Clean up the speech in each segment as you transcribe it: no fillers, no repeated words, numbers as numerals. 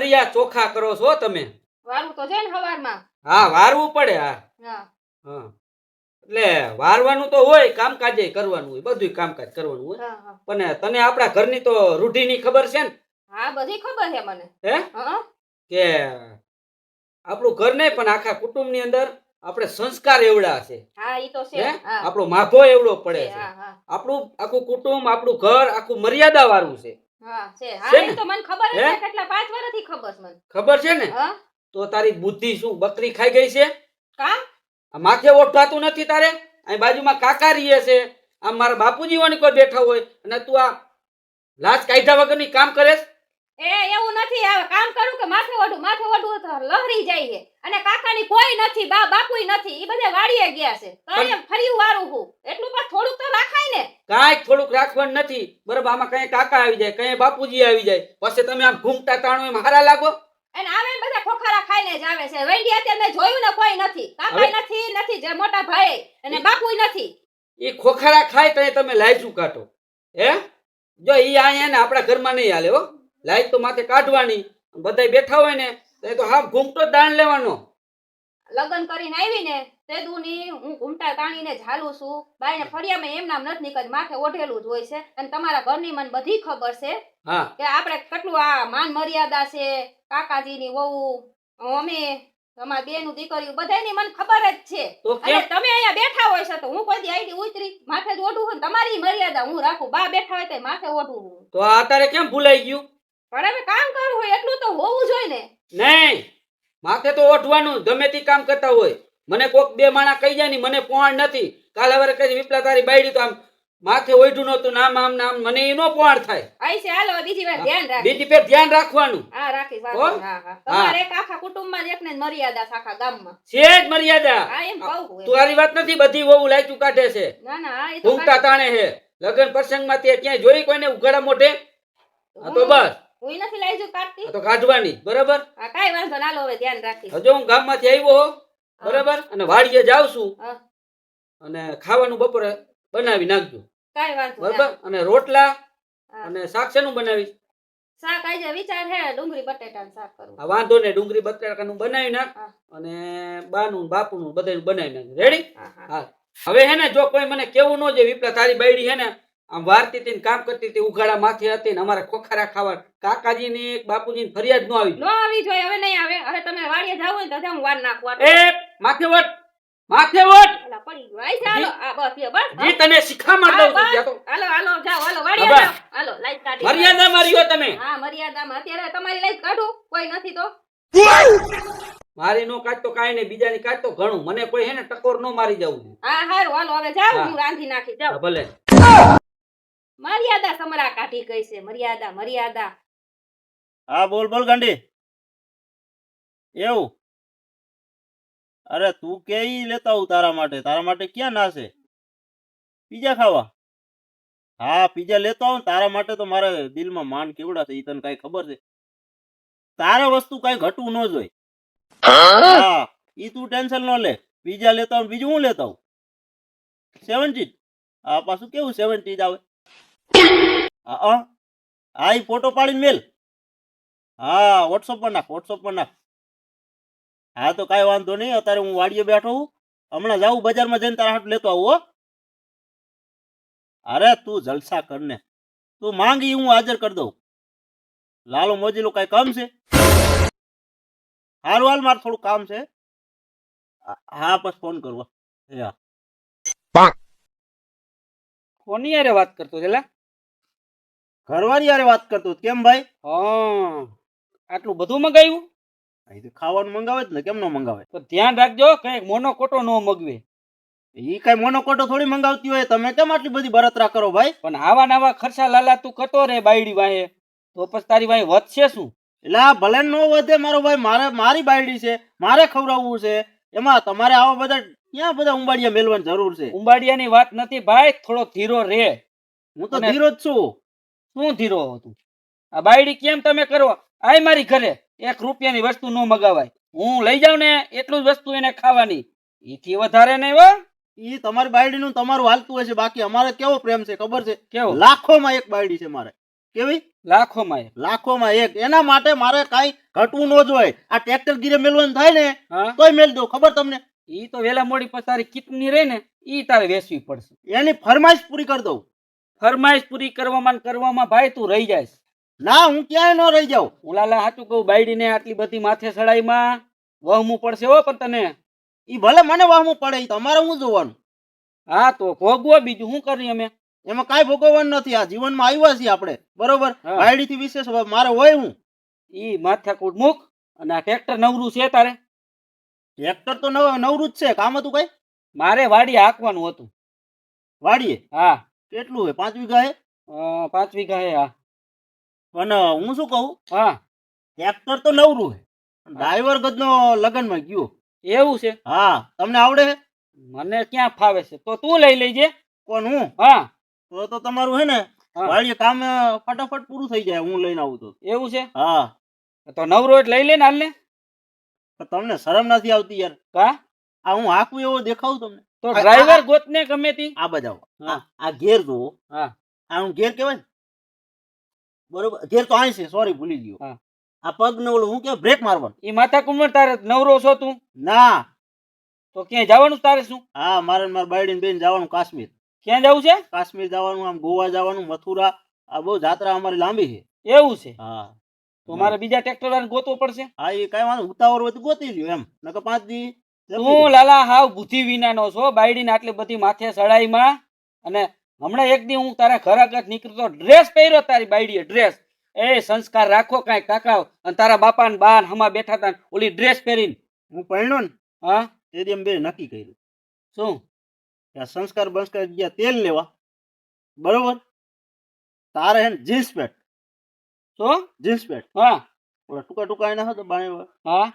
મરિયા ચોખા કરો છો તમે. વારું તો છે ને હવારમાં. હા વારવું પડે. હા હા હા એટલે વારવાનું તો હોય, કામકાજે કરવાનું હોય, બધું કામકાજ કરવાનું હોય. હા હા પણ તને આપણા ઘરની તો રૂઢીની ખબર છે ને? હા બધી ખબર છે મને. હે હા કે આપણું ઘર નહીં પણ આખા કુટુંબની અંદર આપણે સંસ્કાર એવડા છે. હા ઈ તો છે. હે હા આપણો માભો એવડો પડે છે. હા હા આપણું આખું કુટુંબ, આપણું ઘર આખું મર્યાદા વાળું છે. હા છે. છે હા ને? ઈ તો મને ખબર જ હે છે. કેટલા 5 વર્ષથી ખબર છે મને. ખબર છે ને? હા તો તારી બુદ્ધિ શું બકરી ખાઈ ગઈ છે? કા આ માથે ઓઠાતું નથી તારે? અહીં બાજુમાં કાકા રીએ છે, આમ મારા બાપુજી વાણી કોઈ બેઠા હોય અને તું આ લાજ કાઢ્યા વગરની કામ કરે છે? એ એવું નથી. આવે કામ કરું કે માથે ઓઢું તો લહરી જાય છે. અને કાકાની કોઈ નથી, બાપુય નથી. ઈ બધે વાડીએ ગયા છે. તો પણ- એમ ફરી વારું હું. એટલું પણ થોડુંક તો રાખાય ને. કાંઈક થોડુંક રાખવાનું નથી બરાબર. આમાં કઈ કાકા આવી જાય, કઈ બાપુજી આવી જાય, પછી તમે આમ ઘૂમતા તાણો એમ હારા લાગો. અને આવે ને બધા ખોખારા ખાઈને જ આવે છે. વૈડી અત્યારે મેં જોયું ને કોઈ નથી. કાકાય નથી જે મોટા ભાઈ અને બાપુય નથી. એ ખોખારા ખાય તો તમે લાઈચું કાઢો. હે જો ઈ અહીંયા ને આપણા ઘરમાં નહીં હાલે હો. લાઈચ તો માથે કાઢવાની. બધાય બેઠા હોય ને તો હા ઘૂમતો જ દાણ લેવાનો. લગ્ન કરીને આવી ને તેદુની હું ઘૂમટા તાણીને જ હાલું છું. બાઈને ફરિયામાં એમ નામ નથી નીકળતી. માથે ઓઢેલું જ હોય છે. અને તમારા ઘરની મને બધી ખબર છે હા કે આપણે કેટલું આ માન મર્યાદા છે. કાકાજીની વહુ, અમે, તમારા બેનું દીકરીઓ બધાયની મને ખબર જ છે. તો અને કેમ તમે અહીંયા બેઠા હોય છે તો હું કોઈ દી આઈડી ઉતરી માથે જ ઓઢું હોય ને તમારી મર્યાદા હું રાખું. બા બેઠા હોય તો માથે ઓઢું હું. તો આ તારે કેમ ભૂલાઈ ગયું? પણ હવે કામ કરવું હોય એટલું તો હોવું જોઈએ ને. નહીં, માથે તો ઓઢવાનું ગમે તે કામ કરતા હોય. મને કોક બે માણા કહી જાય ને મને પોણ નથી. કાલ હવે કઈ વિપલા તારી બાયડી તો આમ માથે ઓઢું નતું નામ આમ નામ મને ઈ નો પોણ થાય. આઈ છે હાલો બીજી વાર ધ્યાન રાખ. બીજી ફેર ધ્યાન રાખવાનું. હા રાખી હો? હા હા તમારે એક આખા કુટુંબમાં જ એકને જ મર્યાદા છે આખા ગામમાં. છે જ મર્યાદા. હા એમ કહું. તું આરી વાત નથી બધી વહુ લાઈચું કાઢે છે, ના ના હા એ તો ઘૂમતા તાણે છે. લગન પ્રસંગમાં તે ક્યાંય જોઈ કોઈને ઉઘાડા મોઢે? આ તો બસ હું નથી લઈ જુ કાઢતી. આ તો કાઢવાની બરાબર. હા કાઈ વાંધો ના લો હવે ધ્યાન રાખી. હજુ હું ગામમાંથી આવ્યો હો બરાબર અને વાડીએ જાઉં છું હા અને ખાવાનું બપોરે બનાવી નાખજો કાઈ વાંધો ના. બરાબર. અને રોટલા હા. અને શાક શેનું બનાવીશ? શાક આજે વિચાર હે ડુંગળી બટેટાનું શાક કરું. આ વાંધો ને ડુંગળી બટાકાનું બનાવી નાખ હા. અને બાનું બાપુનું બધાનું બનાવી નાખ. રેડી? હા હા હા હવે હે ને જો કોઈ મને કેવું ન જે વિપલા તારી બાયડી હે ને આમ વારતી હતી ને કામ કરતી હતી ઉઘાડા માથે હતી ને અમારે ખોખારા ખાવા કાકાજીની બાપુજીની ફરિયાદ ન આવી નો આવી જોઈએ. હવે નહીં આવે. હવે તમે વાડીએ જાવ ને તો હું વાર નાખવા. એ માથે વટ માથે વટ એલા પડી ગયો. આઈ ચાલો આ બસ એ બસ. જી તને શીખામણ દઉં છું. જ્યાં તો હાલો હાલો જાઓ હાલો વાડીએ હા, જાઓ. હાલો લાઈટ કાઢી. મર્યાદા માર્યો તમે. હા મર્યાદામાં અત્યારે તમારી લાઈટ કાઢું કોઈ નથી તો. મારી નો કાઢ તો કાંઈ નહીં, બીજાની કાઢ તો ઘણું. મને કોઈ હે ને ટકોર નો મારી જવું. હા હારું હાલો હવે જાઓ. હા. હું રાંધી નાખી જાઉં. ભલે. મર્યાદા સમરા કાઢી ગઈ છે. મર્યાદા મર્યાદા. હા બોલ બોલ ગાંડી. એવું? અરે તું કે ઈ લેતા આવું તારા માટે ક્યાં ના છે? પીઝા ખાવા? હા પીઝા લેતો આવું. તારા માટે તો મારે દિલમાં માન કેવડા છે ઈ તને કઈ ખબર છે? તારે વસ્તુ કઈ ઘટવું ન જોઈએ. હા ઈ તું ટેન્શન ન લે. પીઝા લેતા આવું બીજું હું લેતા આવું? 70? હા પાછું કેવું 70 જ આવે? હા ઈ ફોટો પાડીને મેલ. હા વોટ્સઅપ પર નાખ. હા તો કાંઈ વાંધો નહીં. અત્યારે હું વાડીએ બેઠો હું. હમણાં જાઉં બજારમાં જઈને તારા હાટ લેતો આવું. હો અરે તું જલસા કર ને. તું માંગી હું હાજર કરી દઉં. લાલો મોજીલો કઈ કામ છે? હારું હાલ મારે થોડું કામ છે. હા બસ ફોન કરવા. હા કોની યારે વાત કરતો છે લા? ઘરવાળી યારે વાત કરતો. કેમ ભાઈ? હા આટલું બધું મગાવ્યું? અહીં તો ખાવાનું મંગાવે જ ને, કેમ નો મંગાવે? તો ધ્યાન રાખજો કઈક મોનો કોટો ન મગવે. ઈ કઈ મોનોકોટો થોડી મંગાવતી હોય. તમે કેમ આટલી બધી બળતરા કરો ભાઈ? પણ આવા નવા ખર્ચા લાલા તું કરતો રે બાયડી વાહે તો પછી તારી વાહે વધશે શું? એટલે આ ભલે નો વધે મારો ભાઈ. મારી બાયડી છે, મારે ખવડાવવું છે. એમાં તમારે આવા બધા ક્યાં બધા ઉંબાડિયા મેલવાની જરૂર છે? ઉંબાડિયાની વાત નથી ભાઈ, થોડો ધીરો રે. હું તો અને- ધીરો જ છું. શું ધીરો તું? આ બાયડી કેમ તમે કરો? આય મારી ઘરે 1 રૂપિયાની વસ્તુ ન મગાવાય. હું લઈ જાઉં ને એટલું જ વસ્તુ એને ખાવાની, એથી વધારે નહીં હો. ઈ તમારી બાયડી નું તમારું હાલતું હશે. બાકી અમારે કેવો પ્રેમ છે ખબર છે? કેવો? લાખોમાં એક બાયડી છે મારે. કેવી? લાખોમાં એક. લાખોમાં એક. એના માટે મારે કાંઈ ઘટવું ન જોઈએ. આ ટ્રેક્ટર ગીરે મેલવાનું થાય ને હા તોય મેલ દો. ખબર તમને? ઈ તો વેલા મોડી પછી તારી કિટની રહે ને ઈ તારે વેચવી પડશે. એની ફરમાઈશ પૂરી કરી દઉં. ફરમાઈશ પૂરી કરવામાં ને કરવામાં ભાઈ તું રહી જાય. ના, હું ક્યાંય ન રહી જાઉં. ઉલાલા હાચું કહું, બાયડીને આટલી બધી માથે સડાઈમાં વહમું પડશે હો. પણ તને ઈ ભલે મને વાહમું પડે, ઈ તમારે હું જોવાનું. હા તો ભોગવો, બીજું શું કરીએ અમે. એમાં કાંઈ ભોગવવાનું નથી. આ જીવનમાં આવ્યા છીએ આપણે, બરોબર? હા. બાયડીથી વિશેષ મારે હોય હું. ઈ માથાકૂટ મૂક અને આ ટ્રેક્ટર નવરું છે તારે. ટ્રેક્ટર તો નવરું જ છે. કામ હતું કઈ? મારે વાડી હાંકવાનું હતું. વાડીએ હા કેટલું હોય? 5 વીઘા હે? 5 વીઘા હે. હા અને હું શું કહું, હા ટ્રેક્ટર તો નવરું હે, ડ્રાઈવર ગજનો લગનમાં ગયો. એવું છે. હા, તમને આવડે હે? મને ક્યાં ફાવે છે, તો તું લઈ લેજે. કોણ? હું? હા તો તમારું હે ને હા. વાડીએ કામ ફટાફટ પૂરું થઈ જાય, હું લઈને આવું તો. એવું છે. હા, તો નવરો એટલે લઈ લે ને હાલ ને. તો તમને શરમ નથી આવતી યાર? કા આ હું હાકું એવો દેખાવું તમને? તો ડ્રાઈવર ગોતને ગમે તી. આ બજાવો. હા. આ ઘેર જુઓ. હા આ હું ઘેર કહેવાય ને, બરોબર? ઘેર તો અહીં છે, સોરી ભૂલી ગયો. હા. આ પગ ને ઓલું હું કે બ્રેક મારવાનું. ઈ માથાકૂટ તારે નવરો છો તું? ના. તો ક્યાંય જવાનું તારે? શું હા, મારે મારા બાયડીને બેન જવાનું કાશ્મીર. ક્યાં જવું છે? કાશ્મીર જવાનું, આમ ગોવા જવાનું, મથુરા. આ બહુ જાત્રા અમારી લાંબી છે. એવું છે. હા, તો મારે બીજા ટ્રેક્ટર વાળાને ગોતવો પડશે. હા, એ કઈ વાંધો, ઉતાવળ હોય તો ગોતી લ્યો એમ, નકર 5 દી તું લાલા હાવ બુદ્ધિ વિનાનો છો. બાયડીને આટલી બધી માથે સડાઈમાં. અને હમણાં એક દી હું તારા ઘર આગળ નીકળતો, ડ્રેસ પહેર્યો તારી બાયડીએ, ડ્રેસ. એ સંસ્કાર રાખો કાંઈ કાકા. અને તારા બાપા ને બા હમા બેઠા હતા ઓલી ડ્રેસ પહેરીને. હું પહેણ્યો ને હા તેથી એમ બે નક્કી કર્યું શું? કે આ સંસ્કાર બંસ્કાર ગયા તેલ લેવા, બરોબર? તારે હે ને જીન્સ પેન્ટ. શું? જીન્સ પેન્ટ હા ઓલા ટૂંકા ટૂંકા એના હતો બાય, હા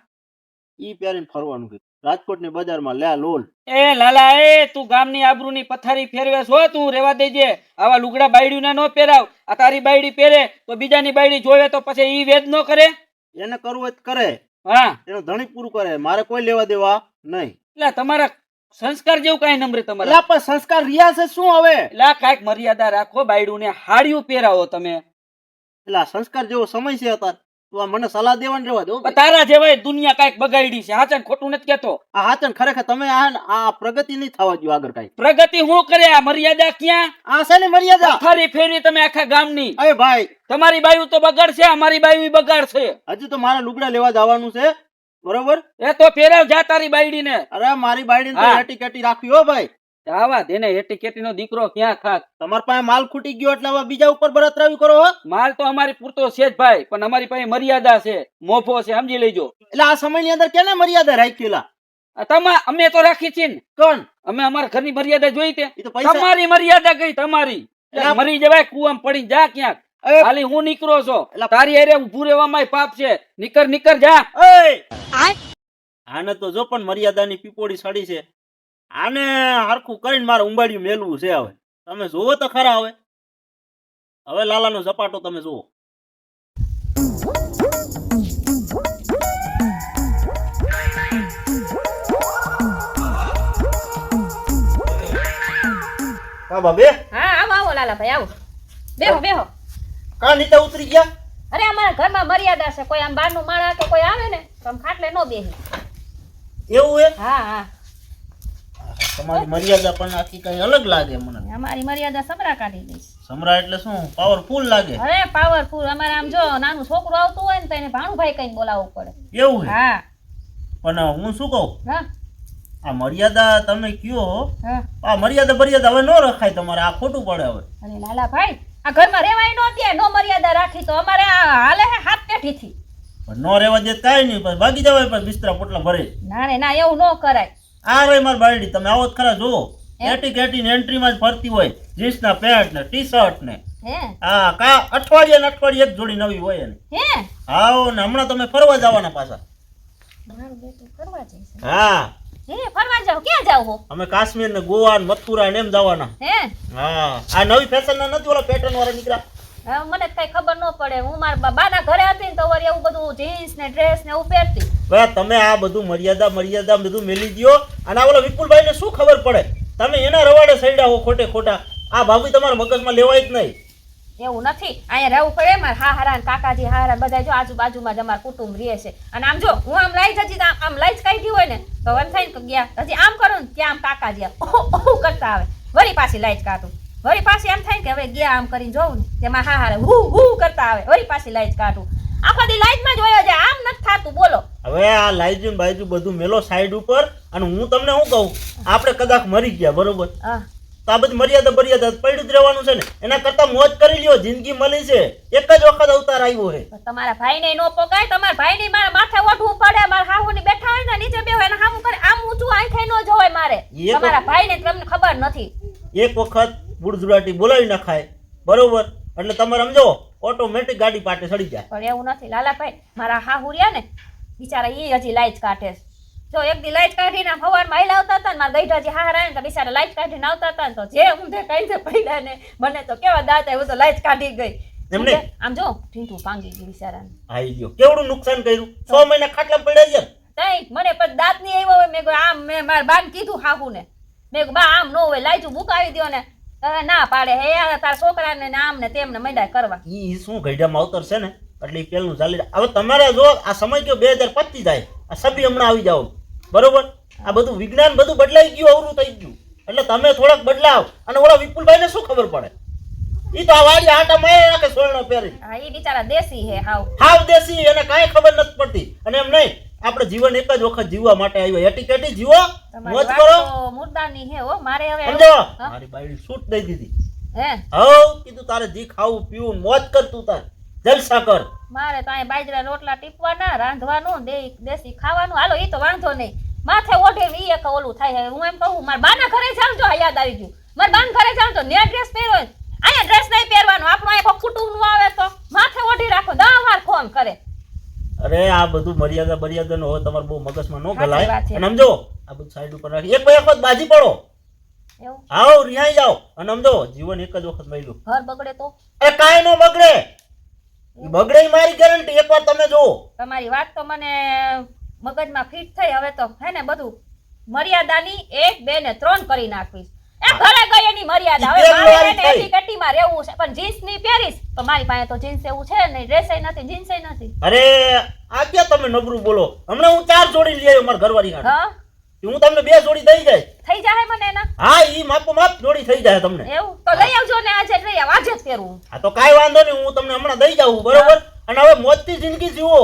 ઈ પહેરીને ફરવાનું કીધું રાજકોટની બજારમાં. લે લોલ. એ લાલા એ તું ગામની આબરૂની પથારી ફેરવે છો. તું રેવા દેજે. આવા લુગડા બાયડીને નો પહેરાવ. આ તારી બાયડી પહેરે તો બીજાની બાયડી જોવે તો પછી ઈ વેદ નો કરે. એને કરવું હોય તો કરે, હા એનું ધણી પૂરું કરે, મારે કોઈ લેવા દેવા નહીં. એટલે તમારા સંસ્કાર જેવું કાંઈ નંબરે તમારા. એટલે પણ સંસ્કાર રહ્યા છે શું હવે? એટલે કાંઈક મર્યાદા રાખો. બાયડુને હાડિયું પહેરાવો તમે. એટલે આ સંસ્કાર જેવો સમય છે અત્યારે, તું આ મને સલાહ દેવાની રહેવા દો. પણ તારા જેવાય દુનિયા કાંઈક બગાડી છે. હાચન ખોટું નથી કેતો. આ હાચન ખરેખર તમે આ પ્રગતિ નહીં થવા દો આગળ કાંઈ. પ્રગતિ હું કરે? આ મર્યાદા ક્યાં? આ છે ને મર્યાદા. પથારી ફેરવી તમે આખા ગામની. અરે ભાઈ, તમારી બાયુ તો બગાડશે, અમારી બાયુ બગાડશે. હજુ તો મારા લુગડા લેવા જવાનું છે, બરોબર? એ તો પહેરાવ જા તારી બાયડીને. અરે મારી બાયડીને તો હા. એટી કેટી રાખવી હો ભાઈ. આવા દેને એટી કેટીનો દીકરો ક્યાં ખાક. તમારા પાસે માલ ખૂટી ગયો એટલે હવે બીજા ઉપર બળતરાવી કરો હો. માલ તો અમારી પૂરતો છે જ ભાઈ, પણ અમારી પાસે મર્યાદા છે, મોફો છે, સમજી લેજો. એટલે આ સમયની અંદર કેને મર્યાદા રાખેલા? અમે તો રાખી છે ને. કોણ? અમે અમારા ઘરની મર્યાદા જોઈ તે. એ તો પૈસા. તમારી મર્યાદા ગઈ. તમારી એટલે મરી જવાય કુવામાં પડી જા ક્યાંક. એ, ખાલી હું નીકળો છો. એટલે તારી હારે ઊભું રહેવામાં પાપ છે. નીકર જા. એ! આને તો જો પણ મર્યાદાની પીપોડી સડી છે. આને હરખું કરીને મારે ઉંબાડિયું મેલવું છે. હવે તમે જોવો તો ખરા. હવે લાલાનો ઝપાટો તમે જુઓ. કા બાબે? હા આવો આવો લાલાભાઈ આવો. બેહો બેહો. કા નીચે ઉતરી ગયા? અરે અમારા ઘરમાં મર્યાદા છે. કોઈ આમ બહારનું માણસ કે કોઈ આવે ને તો આમ ખાટલે નો બેહે. એવું હે? હા હા તમારી મર્યાદા પણ આખી કઈ અલગ લાગે મને. અમારી મર્યાદા સમરા કાઢી દઈશ. સમરા એટલે શું? પાવરફુલ લાગે. અરે પાવરફુલ. અમારે આમ જો નાનું છોકરું આવતું હોય ને તો એને ભાણુભાઈ કઈને બોલાવવું પડે. એવું હે? હા પણ હું શું કહું, હા આ મર્યાદા તમે કયો, હા. આ મર્યાદા હવે ન રખાય તમારે. આ ખોટું પડે હવે. અરે લાલાભાઈ આ ઘરમાં રેવાય નો દે. નો મર્યાદા રાખી તો અમારે આ હાલે હે હાથ પેઠીથી. પણ ન રહેવા દે કાંઈ નહીં, પછી ભાગી જવાય, પછી બિસ્તરા પોટલા ભરે. ના રે ના એવું ન કરાય. આ રે મારી બાયડી, તમે આવો જ ખરા. જુઓ એટી કેટી ને એન્ટ્રીમાં જ ફરતી હોય, જીન્સના પેન્ટ ને ટી શર્ટ ને. હે હા, કા અઠવાડિયે ને અઠવાડિયે એક જોડી નવી હોય ને. હે હા, ને હમણાં તમે ફરવા જવાના પાછા. મારું બેટું ફરવા જાય છે. હા, હે ફરવા જાવ? ક્યાં જાવ હો? અમે કાશ્મીર ને ગોવા ને મથુરા ને એમ જવાના. હે હા, આ નવી ફેશન ના નથી ઓલા પેટર્ન વાળા નીકળ્યા. હા મને કઈ ખબર ન પડે. હું મારા બાના ઘરે હતી ને તો વળી એવું બધું જીન્સ ને ડ્રેસ ને એવું પહેરતી. ભાઈ તમે આ બધું મર્યાદા બધું મેલી દ્યો. અને આ ઓલા વિપુલભાઈ ને શું ખબર પડે? તમે એના રવાડે સૈડા હો ખોટે ખોટા. આ ભાભી તમારા મગજમાં લેવાય જ નહીં. એવું નથી, અહીંયા રહેવું પડે. મારે હારા ને કાકાજી હારા બધા જો આજુબાજુમાં જ અમારું કુટુંબ રહે છે. અને આમ જો હું આમ લાઈ જતી આમ લાઈ જ કાઢી હોય ને તો એમ થાય ને કે ગયા હજી આમ કરું ને ત્યાં આમ કાકાજી ઓહો કરતા આવે, વળી પાછી લાઈ જ કાઢું, વળી પાછી એમ થાય કે હવે ગયા આમ કરીને જોઉં ને તેમાં હારે હું કરતા આવે, વળી પાછી લાઈ જ કાઢું. આખો દી લાઈટ માં જ હોય જાય, આમ નથી થાતું. બોલો હવે આ લાઈજુ બાઈજુ બધું મેલો સાઈડ ઉપર. અને હું તમને શું કહું, આપણે કદાચ મરી ગયા બરોબર, હા તો આ બધી મર્યાદા પડ્યું જ રહેવાનું છે ને. એના કરતા મોજ કરી લ્યો, જિંદગી મળી છે, એક જ વખત અવતાર આવ્યો છે. તો તમારા ભાઈને નો પોકાય, તમારા ભાઈને મારા માથે ઓઢવું પડે. મારા હાહુની બેઠા હોય ને નીચે બેહો એને હામું કરે, આમ ઊંચું આંખે નો જોવાય મારે. એ તો- તમારા ભાઈને તમને ખબર નથી. એક વખત બુડઝુરાટી બોલાવી નખાય બરોબર, એટલે તમારે સમજો ઓટોમેટિક ગાડી પાટે સડી જાય. પણ એવું નથી લાલાભાઈ, મારા હાહુ રહ્યા ને બિચારા ઈ હજી લાઈટ કાઢે છે. જો એક દી લાઈટ કાઢીને સવારમાં હાઈલા આવતા હતા ને મારા ગઈઢા જે હારા ને તો બિચારા લાઈટ કાઢીને આવતા હતા ને તો જે ઊંધે કાંઈ પડ્યા ને મને તો કેવા દાંત આવ્યું તો લાઈટ કાઢી ગઈ. એમને? આમ જો ઢીંઢું ભાંગી ગયું બિચારાને. આઈ ગયો, કેવડું નુકસાન કર્યું, 6 મહિના ખાટલા પડ્યા છે. તઈ મને પછી દાંત નહીં આવ્યો હોય. મેં કીધું આમ મેં મારા બાને કીધું હાહુને, મેં કીધું બા આમ ન હોય, લાઈટ મુકાવી દો ને. હવે ના પાડે, હે તારા છોકરાને ને આમ ને તેમને મંડાય કરવા. ઈ શું ગઈઢામાં અવતર છે ને એટલે ઈ પેલું ચાલી જાય. હવે તમારે જો આ સમય કયો 2025 જાય, આ સભી હમણાં આવી જાવ બરોબર. આ બધું વિજ્ઞાન બધું બદલાઈ ગયું, અવરું થઈ ગયું, એટલે તમે થોડાક બદલાવ. અને ઓલા વિપુલભાઈને શું ખબર પડે, ઈ તો આ વાડી આટા મારે રાખે સોયણો પહેરી. હા ઈ બિચારા દેશી હે હાવ. હાવ દેશી, એને કાંઈ ખબર નથી પડતી. અને એમ નહીં, આપણે જીવન એક જ વખત જીવવા માટે આવ્યા, એટીકેટી જીવો, મોજ તમારી કરો, વાત તો મુર્દાની હે હો. મારે હવે સમજો. હા? મારી બાયડી છૂટ દઈ દીધી. હે હવ કીધું તારે જી ખાવું પીવું મોજ કર, તું તાર જલસા કર. મારે તો અહીં બાજરા રોટલા ટીપવાના, રાંધવાનું, દેશી ખાવાનું. હાલો ઈ તો વાંધો નહીં, માથે ઓઢે ઈ એક ઓલું થાય છે. હું એમ કહું મારા બાના ઘરે જાઉં તો યાદ આવી ગયું, મારા બાના ઘરે જાઉં તો ને ડ્રેસ પહેરો, અહીંયા ડ્રેસ નહીં પહેરવાનો. આપણું અહીંયા કુટુંબ નું આવે તો માથે ઓઢી રાખો, 10 વાર ફોન કરે. અરે આ બધું મર્યાદા નો હોય, તમારે બહુ મગજમાં ન સાચી ગલાય. વાત છે. અને સમજો આ બધું સાઈડ ઉપર રાખી એક વખત બાજી પડો, એવું આવો રિહાઈ જાઓ. અને સમજો જીવન એક જ વખત મળ્યું. ઘર બગડે તો અરે કાંઈ નો બગડે, ઈ બગડે ઈ મારી ગેરંટી. એકવાર તમે જોવો. તમારી વાત તો મને મગજમાં ફિટ થઈ. હવે તો હે ને બધું મર્યાદાની 1 2 ને 3 કરી નાખવીશ. એ ઘરે ગઈ એની મર્યાદા. હવે ઈ મારે કેમ એને થઈ? એટીકેટીમાં રહેવું છે, પણ જીન્સ ની પહેરીશ તો મારી પાસે તો જીન્સ એવું છે નહીં, ડ્રેસ નથી, જીન્સ નથી. અરે આ ક્યાં તમે નબળું બોલો, હમણાં હું 4 જોડી લઈ આવ્યો મારા ઘરવાળી હાટુ. હા હું તમને 2 જોડી દઈ જાય. થઈ જાય મને એના. હા ઈ માપો માપ જોડી થઈ જાય તમને. એવું તો લઈ આવજો ને આજે જ લઈ આવ, આજે જ પહેરવું. હા તો કાંઈ વાંધો નહીં, હું તમને હમણાં દઈ જાઉં બરોબર. અને હવે મોજથી જિંદગી જીવો.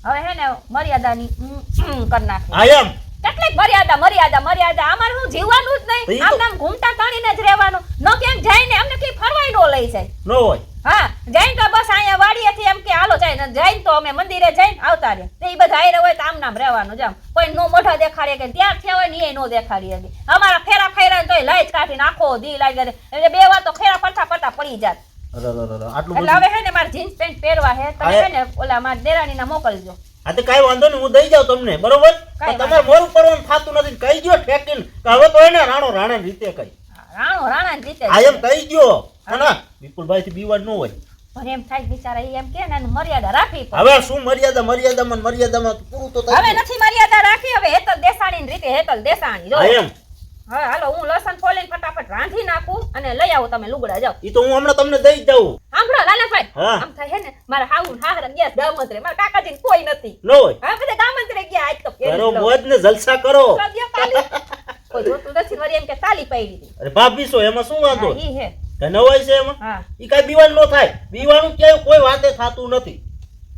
હવે હે ને મર્યાદાની કરી નાખી. હા એમ કેટલીક મર્યાદા અમારે શું જીવવાનું જ તો ઈ નહીં, તો- આમ નામ ઘૂમતા તાણીને જ રહેવાનું. ન ક્યાંક જઈને અમને કઈ ફરવાય નો લઈ જાય. ન હોય. હા જઈને તો બસ અહીંયા વાડીએથી એમ કે હાલો જાય, જઈને તો અમે મંદિરે જઈને આવતા રહે. તે ઈ બધા હારે હોય તો આમ નામ રહેવાનું. જામ કોઈ નો મોઢા દેખાડીએ કે ત્યાર થયા હોય ને એ નો દેખાડીએ. અમારા ફેરા ફેરા તોય લાઈટ કાઢીને આખો દી લાગી એટલે 2 વાર તો ફેરા ફરતા પડી જાત. આટલું એટલે બધું. હવે હે ને મારે જીન્સ પેન્ટ પહેરવા હે, તમે હા, હે ને ઓલા મારા દેરાણીના મોકલજો. હા તો કાંઈ વાંધો નહીં, હું દઈ જાઉં તમને બરોબર. કાંઈ પણ તમારે મોરું પડવાનું થતું નથી. કહી ગયો ઠેકીને કે હવે તો એને રાણો રાણા રીતે કઈ. રાણાની રીતે આ એમ કહી ગયો. ના વિપુલભાઈ થી બીવાડ ન હોય. પણ એમ થાય બિચારા ઈ એમ કે ને એની મર્યાદા રાખવી પડે. હવે શું મર્યાદામાં પૂરું તો હવે થાય. નથી મર્યાદા રાખી. હવે હેતલ દેસાણીની રીતે હેતલ દેસાણી. જો હા એમ હવે હાલો હું લસણ ફોલીને ફટાફટ રાંધી નાખું અને લઈ આવો તમે લુગડા. જાઓ ઈ તો હું હમણાં તમને દઈ જ જાઉં. સાંભળો લાલાભાઈ, હા. આમ થાય હે ને મારા હાઉ હાહરા ગયા ગામંત્રે, મારા કાકાજી કોઈ નથી. ન હોય. હવે બધા ગામંત્રે ગયા. આજ તો પહેરી કરો લઉં. મોજ ને જલસા કરો. સદ્ય તાલી. કોઈ જોતું નથી. વળી એમ કે તાલી પડી હતી. અરે ભાભી છો એમાં શું વાંધો? હા ઈ હે. કે નવાઈ છે એમાં? હા ઈ કાંઈ બીવાનું ન થાય. બીવાનું ક્યાંય કોઈ વાતે થાતું નથી.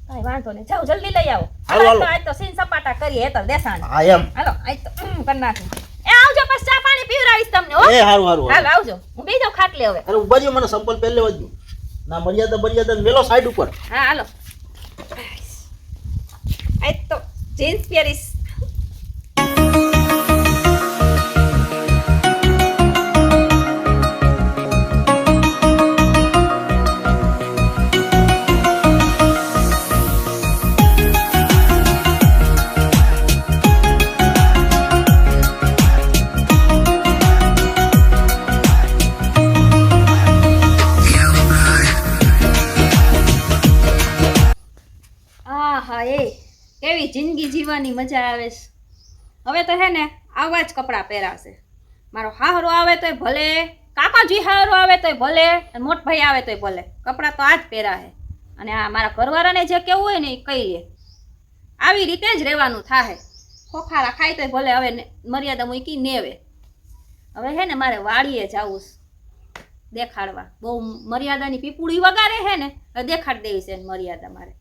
કાંઈ વાંધો નહીં. જાઓ જલ્દી લઈ આવો. હાલો, હાલો. આજ તો સીન સપાટા કરીએ હેતલ દેસાણી. હા એમ. હાલો આજ તો કરી નાખું. એ આવજો પછી ચા પાણી પીવડાવીશ તમને હો. એ હારું. હાલો આવજો. હું બેસી જાઉં ખાટલે હવે. અરે ઉભા રહ્યો, મને સંપલ પહેર લેવા દ્યો. ના મર્યાદા મેલો સાઈડ ઉપર. હા હાલો. આજ તો જીન્સ પહેરીશ. આહા એ કેવી જિંદગી જીવવાની મજા આવે છે. હવે તો હે ને આવા જ કપડાં પહેરાશે. મારો હાહરો આવે તોય ભલે કાકાજી હારો આવે તોય ભલે અને મોટ ભાઈ આવે તોય ભલે, કપડાં તો આ જ પહેરા હે. અને આ મારા ઘરવાળાને જે કેવું હોય ને એ કહી લે. આવી રીતે જ રહેવાનું થાય. ખોખારા ખાય તોય ભલે, હવે મર્યાદા મૂકી નેવે. હવે હે ને મારે વાડીએ જાવું દેખાડવા. બહુ મર્યાદાની પીપુડી વગાડે હે ને, દેખાડ દેવી છે મર્યાદા મારે.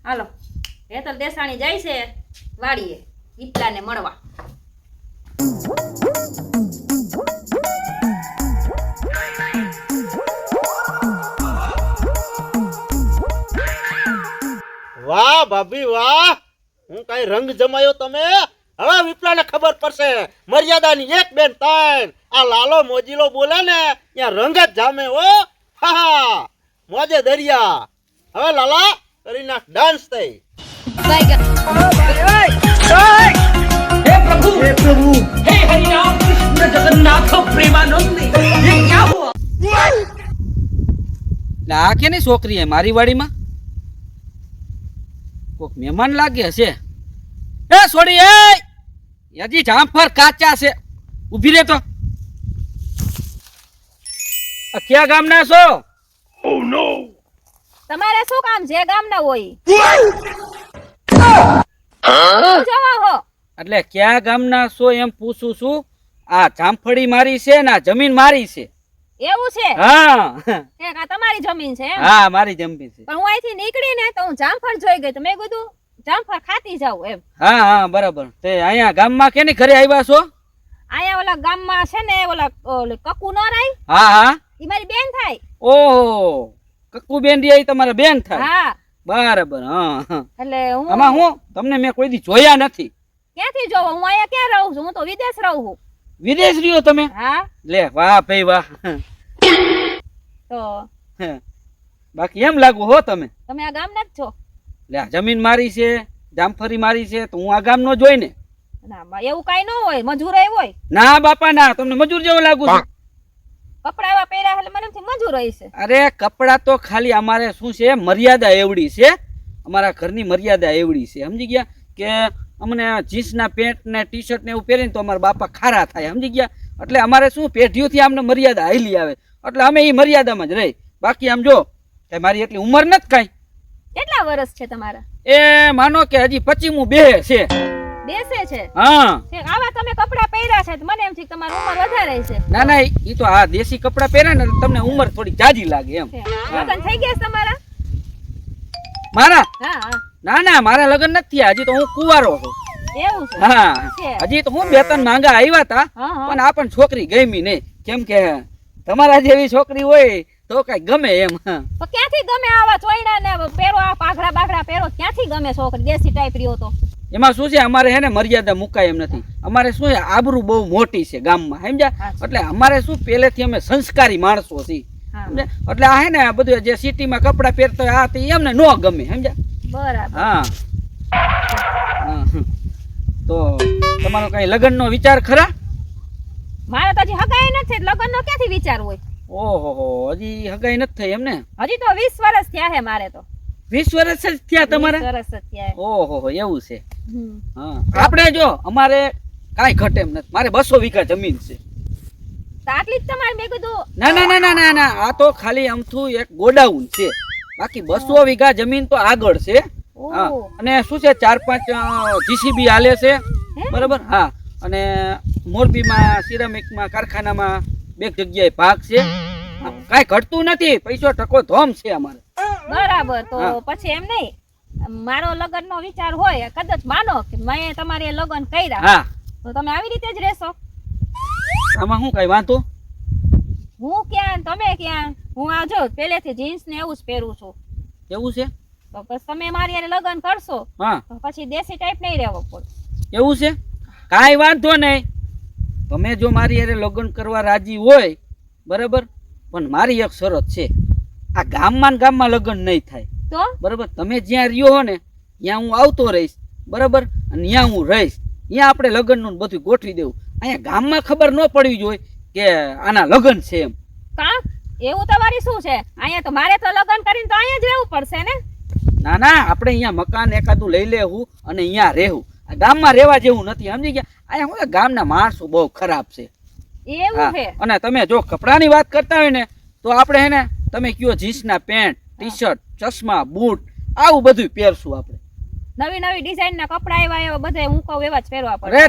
હાલો, હેતલ દેસાણી જાય છે વાડીએ વિપલાને મળવા. વાહ ભાભી વાહ, હું કઈ રંગ જમાયો તમે. હવે વિપલાને ખબર પડશે મર્યાદાની એક બેન ત્રણ. આ લાલો મોજીલો બોલે ને ત્યાં રંગ જ જામે હો. હા મોજે દરિયા. હવે લાલા કરી નાખ ડાન્સ થઈ. हे प्रभु हे हरि राम कृष्ण जगन्नाथ प्रेमानंद ये क्या हुआ? આ કેની છોકરી હે મારી વાડીમાં? કોક મહેમાન લાગે હશે. એ છોડી એ હજી જામફળ કાચા છે, ઊભી રહે તો. આ ક્યાં ગામના છો? Oh no. તમારે શું કામ જે ગામના હોય? જવા હો. એટલે ક્યાં ગામના છો એમ પૂછું છું. આ જામફળી મારી છે ને આ જમીન મારી છે. એવું છે? હા એક આ તમારી જમીન છે એમ? હા મારી જમીન છે. પણ હું અહીંથી નીકળીને તો હું જામફળ જોઈ ગઈ તો મેં કીધું જામફળ ખાતી જાઉં એમ. હા હા બરાબર. તે અહીંયા ગામમાં કેની ઘરે આવ્યા છો? અહીંયા ઓલા ગામમાં છે ને ઓલા કકુ નો રાઈ, હા હા ઈ મારી બેન થાય. ઓહો કક્કુ બેન રી તમારા બેન થાય. હા બરાબર. હા હા. એટલે હું આમાં હું તમને મેં કોઈ દી જોયા નથી. ક્યાંથી જોવો? હું અહીંયા ક્યાં રહું છું? હું તો વિદેશ રહું છું. વિદેશ રહ્યો તમે? હા લે વાહ ભાઈ વાહ. તો બાકી એમ લાગુ હો તમે. તમે આ ગામના જ છો? લે આ જમીન મારી છે, જામફળી મારી છે, તો હું આ ગામ નો જોઈ ને. ના એવું કઈ ન હોય, મજૂરાઈ હોય. ના બાપા ના, તમને મજૂર જેવો લાગુ છે. કપડા એવા પહેર્યા એટલે મને એમથી મજૂરાઈ છે. અરે કપડા તો ખાલી અમારે શું છે મર્યાદા એવડી છે, અમારા ઘરની મર્યાદા એવડી છે, સમજી ગયા? કે અમને જીન્સના પેન્ટ ને ટી શર્ટ ને એવું પહેરીને તો અમારા બાપા ખારા થાય, સમજી ગયા? એટલે અમારે શું પેઢીઓથી અમને મર્યાદા હાલી આવે એટલે અમે એ મર્યાદામાં જ રહી. બાકી આમ જો કે મારી એટલી ઉંમર નથી કાંઈ. કેટલા વર્ષ છે તમારા? એ માનો કે હજી 25મું બે છે. બેસે છે? હા. આવા તમે કપડા પહેર્યા છે તો મને એમ છે કે તમારી ઉંમર વધારે છે. ના ના ઈ તો આ દેશી કપડા પહેરે ને તમને ઉંમર થોડી જાજી લાગે એમ. લગન થઈ ગયા છે તમારા? મારા? હા હા. ના ના મારા લગ્ન નથી થયા, હજી તો હું કુંવારો છું. એવું છે? હા હજી તો હું 2-3 માંગા આવ્યા હતા પણ આ પણ છોકરી ગમી નહીં. કેમ કે તમારા જેવી છોકરી હોય તો કઈ ગમે એમ. તો ક્યાંથી ગમે આવા ચોયડા ને પહેરો, આ પાઘડા બાઘડા પહેરો, ક્યાંથી ગમે છોકરી દેશી ટાઈપ રહ્યો તો? એમાં શું છે અમારે હે ને મર્યાદા મુકાય એમ નથી. અમારે શું છે આબરૂ બહુ મોટી છે ગામમાં, સમજ્યા? એટલે અમારે શું પહેલેથી અમે સંસ્કારી માણસો છીએ, એટલે આ હે ને બધું જે સિટીમાં કપડા પહેરતો હોય આ એમને ન ગમે, સમજ્યા? બરાબર. હા તો તમારો કઈ લગ્નનો વિચાર ખરા? મારે તો હજી હગાઈ નથી, લગ્નનો ક્યાંથી વિચાર હોય? ઓહો હજી હગાઈ નથી થઈ એમ ને? હજી તો 20 વર્ષ થયા છે મારે તો. 20 વર્ષ જ થયા તમારે? 20 વર્ષ જ થયા. ઓહો એવું છે. હા આપણે જો અમારે કાંઈ ઘટે એમ નથી, મારે 200 વીઘા જમીન છે. તો આટલી જ તમારે? મેં કીધું ના ના ના ના ના આ તો ખાલી અમથું એક ગોડાઉન છે, બાકી 200 વીઘા જમીન તો આગળ છે. હા અને શું છે 4-5 જીસીબી હાલે છે, બરાબર? હા અને મોરબીમાં સિરામિકમાં કારખાનામાં 2 જગ્યાએ ભાગ છે. કાંઈ ઘટતું નથી, પૈસો ટકો ધોમ છે અમારે. બરાબર. તો પછી એમ નહીં, મારો લગ્નનો વિચાર હોય, કદાચ માનો કે મેં તમારે લગ્ન કર્યા, હા તો તમે આવી રીતે જ રહેશો? આમાં શું કઈ વાંધો? હું ક્યાં તમે ક્યાં? હું આ જો પહેલેથી જીન્સ ને એવું જ પહેરું છું. એવું છે? તો બસ તમે મારી હારે લગ્ન કરશો હા તો પછી દેશી ટાઈપ નહીં રહેવો પડે. એવું છે? કાંઈ વાંધો નહીં, તમે જો મારી હારે લગ્ન કરવા રાજી હોય, બરાબર, પણ મારી એક શરત છે, આ ગામમાં ને ગામમાં લગ્ન નહીં થાય, તો બરાબર? તમે જ્યાં રહ્યો હો ને ત્યાં હું આવતો રહીશ, બરાબર, અને ત્યાં હું રહીશ, ત્યાં આપણે લગ્નનું બધું ગોઠવી દેવું. અહીંયા ગામમાં ખબર ન પડવી જોઈએ કે આના લગ્ન છે એમ. કા એવું તમારી શું છે? અહીંયા તો મારે તો લગ્ન કરીને તો અહીંયા જ રહેવું પડશે ને? ના ના આપણે અહીંયા મકાન એકાદું લઈ લેવું અને અહીંયા રહેવું. આ ગામમાં રહેવા જેવું નથી, સમજી ગયા? અહીંયા હું ગામના માણસો બહુ ખરાબ છે. એવું હા, છે અને તમે જો કપડાની વાત કરતા હોય ને તો આપણે હે ને તમે કયો જીન્સના પેન્ટ ટી શર્ટ ચશ્મા બૂટ આવું બધું પહેરશું આપણે. નવી નવી ડિઝાઇન ના કપડા એવા એવા બધે હું કહું એવા જ પહેરવા પડે અરે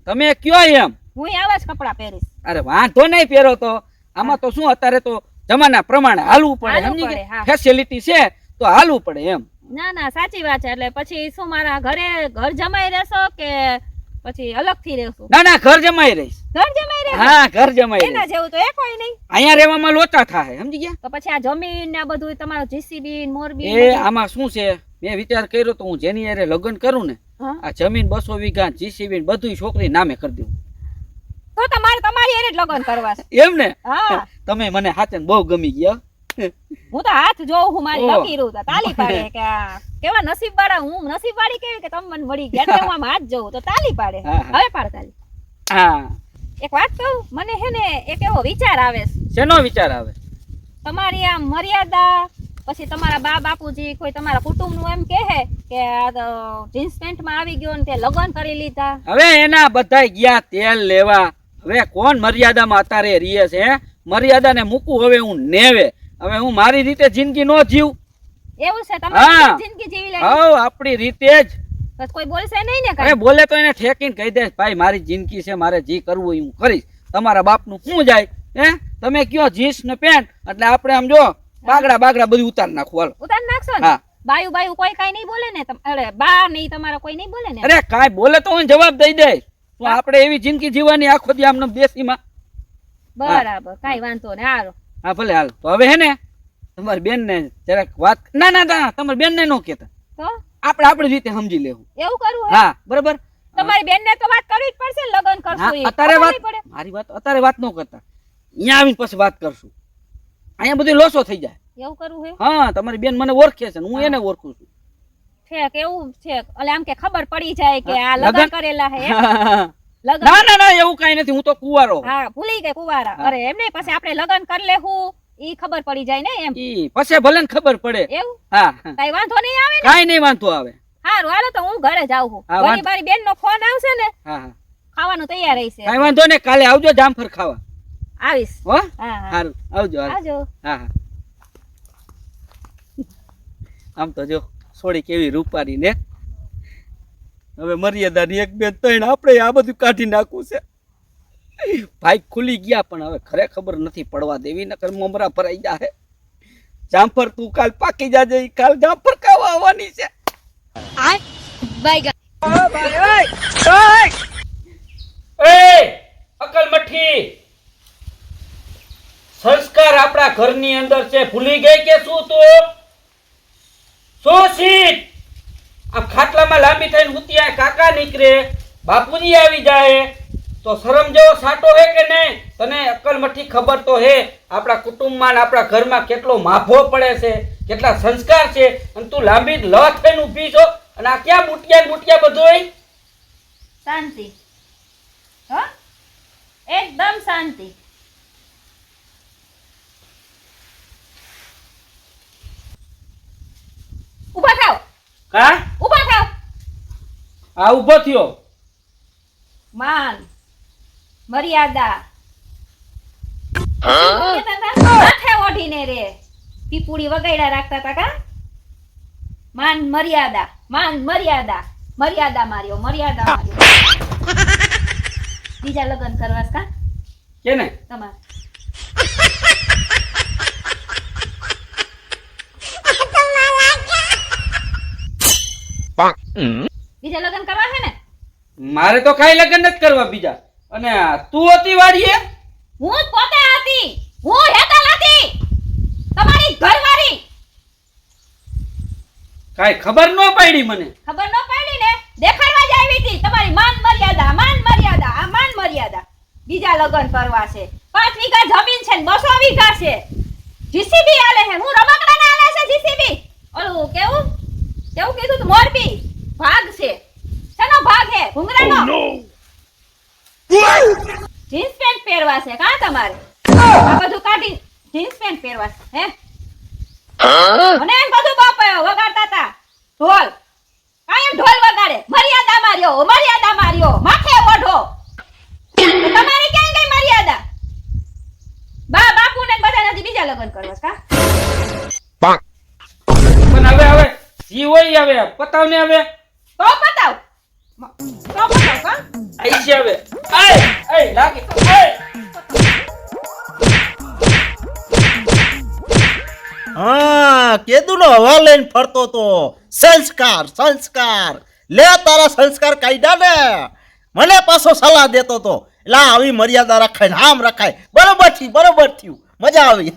તમે કયો એમ હું આવા જ કપડા પહેરીશ. અરે વાંધો નહીં પહેરો તો આમાં તો શું અત્યારે તો જમાના પ્રમાણે હાલવું પડે હાલવું સમજી પડે, ગયા હા. ફેસિલિટી છે તો હાલવું પડે એમ. ના ના સાચી વાત છે. એટલે પછી શું મારા ઘર જમાઈ રહેશો કે પછી અલગથી રહેશો? ના ઘર જમાઈ રહીશ. ઘર જમાઈ રહેશો? હા ઘર જમાઈ એના રહીશ. જેવું તો એ કોઈ નહીં. અહીંયા રહેવામાં લોચા થાય સમજી ગયા. તો પછી આ જમીન ને આ બધું તમારું જીસીબી મોરબી એ આમાં શું છે મેં વિચાર કર્યો તો હું જેની હારે લગ્ન કરું ને હા? આ જમીન 200 વીઘા જીસીબી બધું છોકરી નામે કરી દઉં તો તમારી હારે જ લગ્ન કરવા છે. એમ ને. હા તમે મને હાચન બહુ ગમી ગયા. હું તો હાથ જોઉં હું મારી ઓહ. લકીરું તો તાલી પાડે કે આ કેવા નસીબવાળા હું નસીબવાળી કેવી કે તમે મને મળી ગયા એટલે હું આમ હાથ જોઉં તો તાલી પાડે. હા, હા. હવે પાડ તાલી. હા એક વાત કહું મને હે ને એક એવો વિચાર આવે છે. શેનો વિચાર આવે? તમારી આ મર્યાદા પછી તમારા બા બાપુજી કોઈ તમારા કુટુંબનું એમ કહે કે આ તો જીન્સ પેન્ટમાં આવી ગયો ને તે લગ્ન કરી લીધા. હવે એના બધાય ગયા તેલ લેવા. હવે કોણ મર્યાદામાં અત્યારે રીએ છે હે? મર્યાદાને મૂકું હવે હું નેવે. હવે હું મારી રીતે જિંદગી નો જીવ. એવું છે હા. તમારી જિંદગી જીવી લે હવ આપણી રીતે જ. બસ કોઈ બોલશે નહીં ને અરે કાંઈ? બોલે તો એને ઠેકીને કહી દે ભાઈ મારી જિંદગી છે મારે જે કરવું હોય હું કરીશ. તમારા બાપનું શું જાય હે? તમે કયો જીન્સ ને પેન્ટ એટલે આપણે આમ જો બાગડા બધું ઉતાર નાખવું હાલો. ઉતાર નાખશો ને? હા. બાયું કોઈ કાંઈ નહીં બોલે ને અરે બા નહીં તમારા કોઈ નહીં બોલે ને? અરે કાંઈ બોલે તો હું જવાબ દઈ દઈશ. તો આપણે એવી જિંદગી જીવવાની આખો દી આમને દેશીમાં. બરાબર કાંઈ વાંધો ને હારો. હા ભલે હાલ તો હવે હે ને તમારી બેન ને જરાક વાત ના તમારી બેન ને નો કહેતા તો આપણે આપણી રીતે સમજી લેવું. એવું કરવું હે? હા બરાબર. તમારી બેનને તો વાત કરવી જ પડશે ને, લગ્ન કરશું હા, ઈ. અત્યારે ખબર વાત નહીં પડે. મારી વાત અત્યારે વાત ન કરતા અહીંયા આવીને પછી વાત કરશું. અહીંયા બધું લોસો થઈ જાય. એવું કરવું હે? હા તમારી બેન મને ઓળખે છે ને હું એને ઓળખું છું. ઠેક એવું છે એટલે આમ કે ખબર પડી જાય કે આ લગન- લગ્ન કરેલા હે એમ? લગન ના એવું કઈ નથી હું તો કુંવારો. હા ભૂલી ગઈ કુવારા. હા. અરે એમ નહીં પછી આપણે લગ્ન કરી લેવું ઈ ખબર પડી જાય ને એમ. ઈ પછી ભલે ને ખબર પડે. એવું હા કઈ વાંધો નહીં આવે ને? કાઈ નહીં વાંધો આવે. હારું હાલો તો હું ઘરે જાઉં છું. હા, વળી મારી બેન નો ફોન આવશે ને હા ખાવાનું તૈયાર રહેશે. કાઈ વાંધો ને કાલે આવજો જામફળ ખાવા. આવીશ. હો હા હા સારું આવજો હાલો. આવજો. હા આમ તો જો સોડી કેવી રૂપારી ને. હવે મર્યાદાની એક બે ત્રણ આપણે આ બધું કાઢી નાખવું છે. ભાઈ ખુલી ગયા પણ હવે ખરે ખબર નથી પડવા દેવી નકર મમરા ભરાઈ જાય. જામફળ તું કાલ પાકી જાજે ઈ કાલ જામફળ ખાવા આવવાની છે. એ અકલ મઠ્ઠી સંસ્કાર આપણા ઘરની અંદર છે ભૂલી ગઈ કે શું તું? શું સીટ આ ખાટલામાં લાંબી થઈને ઉતિયા કાકા નીકળે બાપુજી આવી જાય તો શરમ જેવો સાટો હે કે નહીં? તને અકલ મઠ્ઠી ખબર તો હે આપણા કુટુંબમાં ને આપણા ઘરમાં કેટલો માભો પડે છે કેટલા સંસ્કાર છે અને તું લાંબી લ થઈને ઊભી છો અને આ ક્યાં બુટિયા બધુંય? શાંતિ હો એકદમ શાંતિ. ઊભા થાવ કા ઊભા થાવ. આ ઊભો થયો. માન મર્યાદા કહેતા હતા, માથે ઓઢીને રે પીપુડી વગાડ્યા રાખતા હતા કા? માન મર્યાદા મર્યાદા માર્યો બીજા લગ્ન કરવાસ કા કે ને તમારે? બીજા લગ્ન કરવા છે ને? મારે તો કાઈ લગ્ન નથી કરવા બીજા. અને તું હતી વાડીએ? હું જ પોતે હતી. હું હેતલ હતી તમારી ઘરવાળી. કાઈ ખબર ન પડી મને. ખબર ન પડી ને દેખાડવા જ આવી હતી તમારી માન મર્યાદા. બીજા લગ્ન કરવા છે. 5 વીઘા જમીન છે ને 200 વીઘા છે. જીસીબી આલે છે. હું રમકડાને આલે છે જીસીબી. ઓલું કેવું કીધું તું મોરબી ભાગ છે. શેનો ભાગ છે? ભૂંગરાનો. જીન્સ પેન્ટ પહેરવા છે કા તમારે? આ બધું કાઢી જીન્સ પેન્ટ પહેરવા છે હે? મને એમ બધું બાપા વગાડતા હતા ઢોલ. કાયમ ઢોલ વગાડે. મર્યાદા માર્યો માથે ઓઢો. તો તમારી ક્યાં ગઈ મર્યાદા? લગ્ન કરવા કા પણ હવે જી હોય હવે પતાવ ને હવે તો પતાવ કા આઈ છે હવે એ લાગે હા કેદું નો હવા લઈને ફરતો તો સંસ્કાર લે તારા સંસ્કાર કાઢ્યા ને મને પાછો સલાહ દેતો તો એટલે આવી મર્યાદા રખાય ને આમ રખાય બરોબર થયું મજા આવી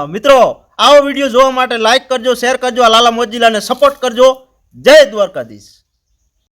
મિત્રો આવો વિડીયો જોવા માટે લાઈક કરજો શેર કરજો આ લાલા મોજીલાને સપોર્ટ કરજો જય દ્વારકાધીશ.